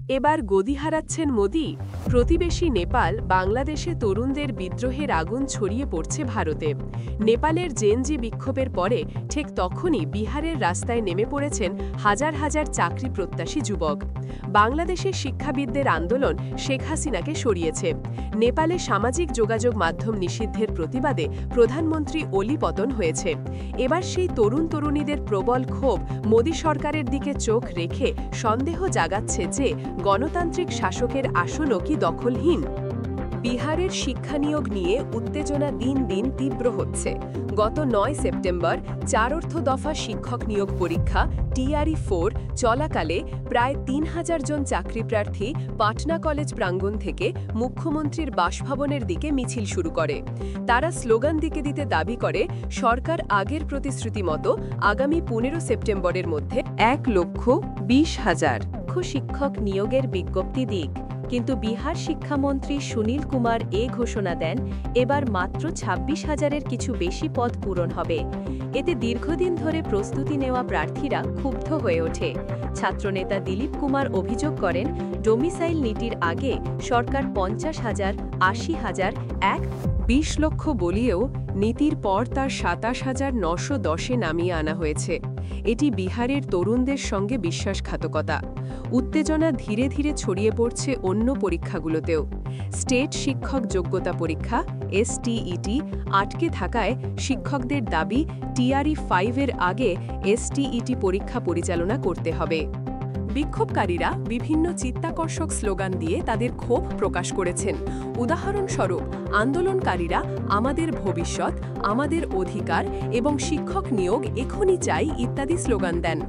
এবার গদি হারাচ্ছেন মোদি। প্রতিবেশী নেপাল বাংলাদেশে তরুণদের বিদ্রোহের আগুন ছড়িয়ে পড়ছে ভারতে। নেপালের জেনজি বিক্ষোভের পরে ঠিক তখনই বিহারের রাস্তায় নেমে পড়েছেন হাজার হাজার চাকরি প্রত্যাশী যুবক। বাংলাদেশের শিক্ষাবিদদের আন্দোলন শেখ হাসিনাকে সরিয়েছে। নেপালে সামাজিক যোগাযোগ মাধ্যম নিষিদ্ধের প্রতিবাদে প্রধানমন্ত্রী ওলি পতন হয়েছে। এবার সেই তরুণ তরুণীদের প্রবল ক্ষোভ মোদি সরকারের দিকে চোখ রেখে সন্দেহ জাগাচ্ছে যে গণতান্ত্রিক শাসকের আসনও কি দখলহীন। বিহারের শিক্ষা নিয়োগ নিয়ে উত্তেজনা দিন দিন তীব্র হচ্ছে। গত ৯ সেপ্টেম্বর ৪র্থ দফা শিক্ষক নিয়োগ পরীক্ষা TRE-4 চলাকালে প্রায় ৩,০০০ জন চাকরিপ্রার্থী পাটনা কলেজ প্রাঙ্গণ থেকে মুখ্যমন্ত্রীর বাসভবনের দিকে মিছিল শুরু করে। তারা স্লোগান দিতে দাবি করে সরকার আগের প্রতিশ্রুতি মতো আগামী ১৫ সেপ্টেম্বরের মধ্যে ১,২০,০০০ শিক্ষক নিয়োগের বিজ্ঞপ্তি দিক। কিন্তু বিহার শিক্ষামন্ত্রী সুনীল কুমার ঘোষণা দেন এবার মাত্র ২৬,০০০-এর কিছু বেশি পদ পূরণ হবে। এতে দীর্ঘদিন ধরে প্রস্তুতি নেওয়া প্রার্থীরা ক্ষুব্ধ হয়ে ওঠে। ছাত্রনেতা দিলীপ কুমার অভিযোগ করেন, ডোমিসাইল নীতির আগে সরকার ৫০,০০০, ৮০,০০০, ২০ লক্ষ বলিয়েও নীতির পর তার ২৭,৯১০-এ নামিয়ে আনা হয়েছে। এটি বিহারের তরুণদের সঙ্গে বিশ্বাসঘাতকতা। উত্তেজনা ধীরে ধীরে ছড়িয়ে পড়ছে অন্য পরীক্ষাগুলোতেও। স্টেট শিক্ষক যোগ্যতা পরীক্ষা STET আটকে থাকায় শিক্ষকদের দাবি TRE-5-এর আগে STET পরীক্ষা পরিচালনা করতে হবে। বিক্ষোভকারীরা বিভিন্ন চিত্তাকর্ষক স্লোগান দিয়ে তাদের ক্ষোভ প্রকাশ করেছেন। উদাহরণস্বরূপ আন্দোলনকারীরা আমাদের ভবিষ্যৎ, আমাদের অধিকার এবং শিক্ষক নিয়োগ এখনই চাই ইত্যাদি স্লোগান দেন।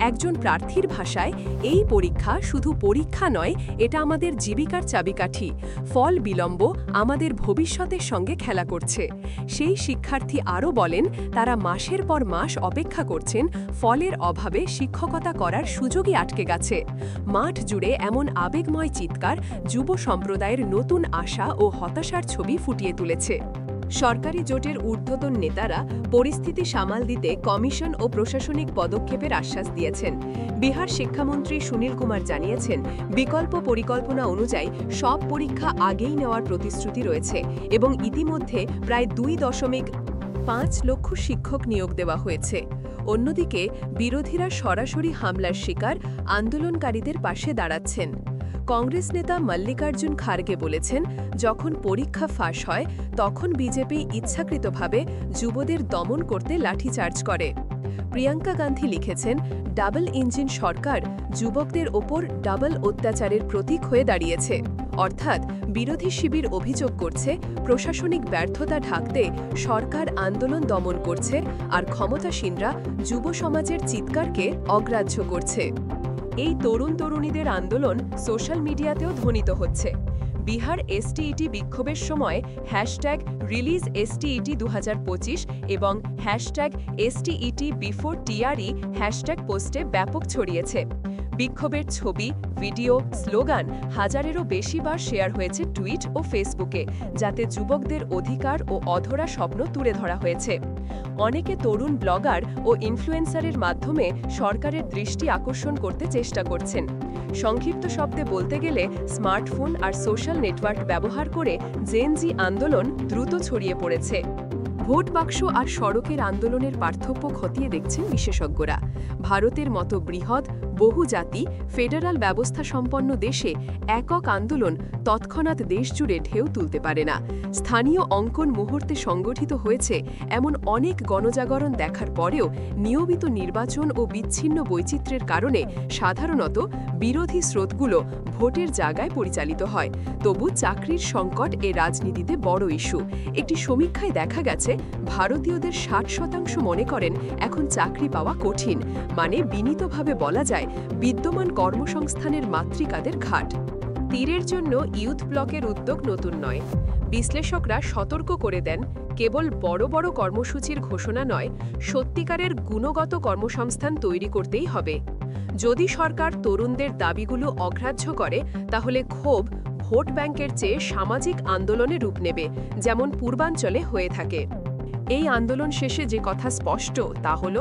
একজন প্রার্থীর ভাষায়, এই পরীক্ষা শুধু পরীক্ষা নয়, এটা আমাদের জীবিকার চাবিকাঠি। ফল বিলম্ব আমাদের ভবিষ্যতের সঙ্গে খেলা করছে। সেই শিক্ষার্থী আরও বলেন, তারা মাসের পর মাস অপেক্ষা করছেন, ফলের অভাবে শিক্ষকতা করার সুযোগই আটকে গেছে। মাঠ জুড়ে এমন আবেগময় চিৎকার যুব সম্প্রদায়ের নতুন আশা ও হতাশার ছবি ফুটিয়ে তুলেছে। সরকারি জোটের ঊর্ধ্বতন নেতারা পরিস্থিতি সামাল দিতে কমিশন ও প্রশাসনিক পদক্ষেপের আশ্বাস দিয়েছেন। বিহার শিক্ষামন্ত্রী সুনীল কুমার জানিয়েছেন, বিকল্প পরিকল্পনা অনুযায়ী সব পরীক্ষা আগেই নেওয়ার প্রতিশ্রুতি রয়েছে এবং ইতিমধ্যে প্রায় ২.৫ লক্ষ শিক্ষক নিয়োগ দেওয়া হয়েছে। অন্যদিকে বিরোধীরা সরাসরি হামলার শিকার আন্দোলনকারীদের পাশে দাঁড়াচ্ছেন। কংগ্রেস নেতা মল্লিকার্জুন খার্গে বলেছেন, যখন পরীক্ষা ফাঁস হয় তখন বিজেপি ইচ্ছাকৃতভাবে যুবদের দমন করতে লাঠিচার্জ করে। প্রিয়াঙ্কা গান্ধী লিখেছেন, ডাবল ইঞ্জিন সরকার যুবকদের ওপর ডাবল অত্যাচারের প্রতীক হয়ে দাঁড়িয়েছে। অর্থাৎ বিরোধী শিবির অভিযোগ করছে, প্রশাসনিক ব্যর্থতা ঢাকতে সরকার আন্দোলন দমন করছে আর ক্ষমতাসীনরা যুব সমাজের চিৎকারকে অগ্রাহ্য করছে। এই তরুণ তরুণীদের আন্দোলন সোশ্যাল মিডিয়াতেও ধ্বনিত হচ্ছে। বিহার STET বিক্ষোভের সময় #ReleaseSTET2025 এবং #STET-Before-TRE পোস্টে ব্যাপক ছড়িয়েছে। বিক্ষোভের ছবি, ভিডিও, স্লোগান হাজারেরও বেশি বার শেয়ার হয়েছে টুইট ও ফেসবুকে, যাতে যুবকদের অধিকার ও অধরা স্বপ্ন তুলে ধরা হয়েছে। অনেকে তরুণ ব্লগার ও ইনফ্লুয়েন্সারের মাধ্যমে সরকারের দৃষ্টি আকর্ষণ করতে চেষ্টা করছেন। সংক্ষিপ্ত শব্দে বলতে গেলে স্মার্টফোন আর সোশ্যাল নেটওয়ার্ক ব্যবহার করে জেনজি আন্দোলন দ্রুত ছড়িয়ে পড়েছে। ভোট বাক্স আর সড়কের আন্দোলনের পার্থক্য খতিয়ে দেখছেন বিশেষজ্ঞরা। ভারতের মতো বৃহৎ, বহুজাতি, ফেডারাল ব্যবস্থা সম্পন্ন দেশে একক আন্দোলন তৎক্ষণাৎ দেশজুড়ে ঢেউ তুলতে পারে না। স্থানীয় অঙ্কন মুহূর্তে সংগঠিত হয়েছে এমন অনেক গণজাগরণ দেখার পরেও নিয়মিত নির্বাচন ও বিচ্ছিন্ন বৈচিত্র্যের কারণে সাধারণত বিরোধী স্রোতগুলো ভোটের জায়গায় পরিচালিত হয়। তবু চাকরির সংকট এ রাজনীতিতে বড় ইস্যু। একটি সমীক্ষায় দেখা গেছে, ভারতীয়দের ৬০% মনে করেন এখন চাকরি পাওয়া কঠিন, মানে বিনীতভাবে বলা যায় বিদ্যমান কর্মসংস্থানের মাতৃকাদের ঘাট। তীরের জন্য ইউথ ব্লকের উদ্যোগ নতুন নয়। বিশ্লেষকরা সতর্ক করে দেন, কেবল বড় বড় কর্মসূচির ঘোষণা নয়, সত্যিকারের গুণগত কর্মসংস্থান তৈরি করতেই হবে। যদি সরকার তরুণদের দাবিগুলো অগ্রাহ্য করে, তাহলে ক্ষোভ ভোট ব্যাংকের চেয়ে সামাজিক আন্দোলনে রূপ নেবে, যেমন পূর্বাঞ্চলে হয়ে থাকে। এই আন্দোলন শেষে যে কথা স্পষ্ট তা হল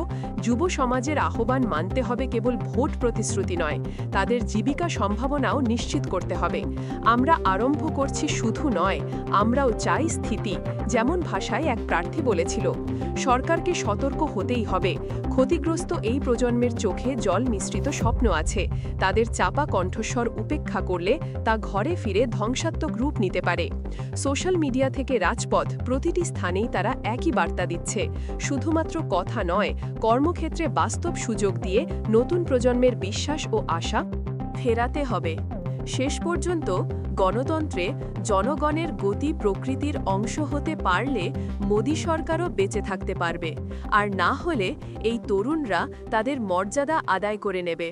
যুব সমাজের আহ্বান মানতে হবে কেবল ভোট প্রতিশ্রুতি নয়, তাদের জীবিকা সম্ভাবনাও নিশ্চিত করতে হবে। আমরা আরম্ভ করছি শুধু নয়, আমরাও চাই স্থিতি। যেমন ভাষায় এক প্রার্থী বলেছিল, সরকারকে সতর্ক হতেই হবে। ক্ষতিগ্রস্ত এই প্রজন্মের চোখে জল মিশ্রিত স্বপ্ন আছে। তাদের চাপা কণ্ঠস্বর উপেক্ষা করলে তা ঘরে ফিরে ধ্বংসাত্মক রূপ নিতে পারে। সোশ্যাল মিডিয়া থেকে রাজপথ, প্রতিটি স্থানেই তারা একই বার্তা দিচ্ছে। শুধুমাত্র কথা নয়, কর্মক্ষেত্রে বাস্তব সুযোগ দিয়ে নতুন প্রজন্মের বিশ্বাস ও আশা ফেরাতে হবে। শেষ পর্যন্ত গণতন্ত্রে জনগণের গতি প্রকৃতির অংশ হতে পারলে মোদি সরকারও বেঁচে থাকতে পারবে, আর না হলে এই তরুণরা তাদের মর্যাদা আদায় করে নেবে।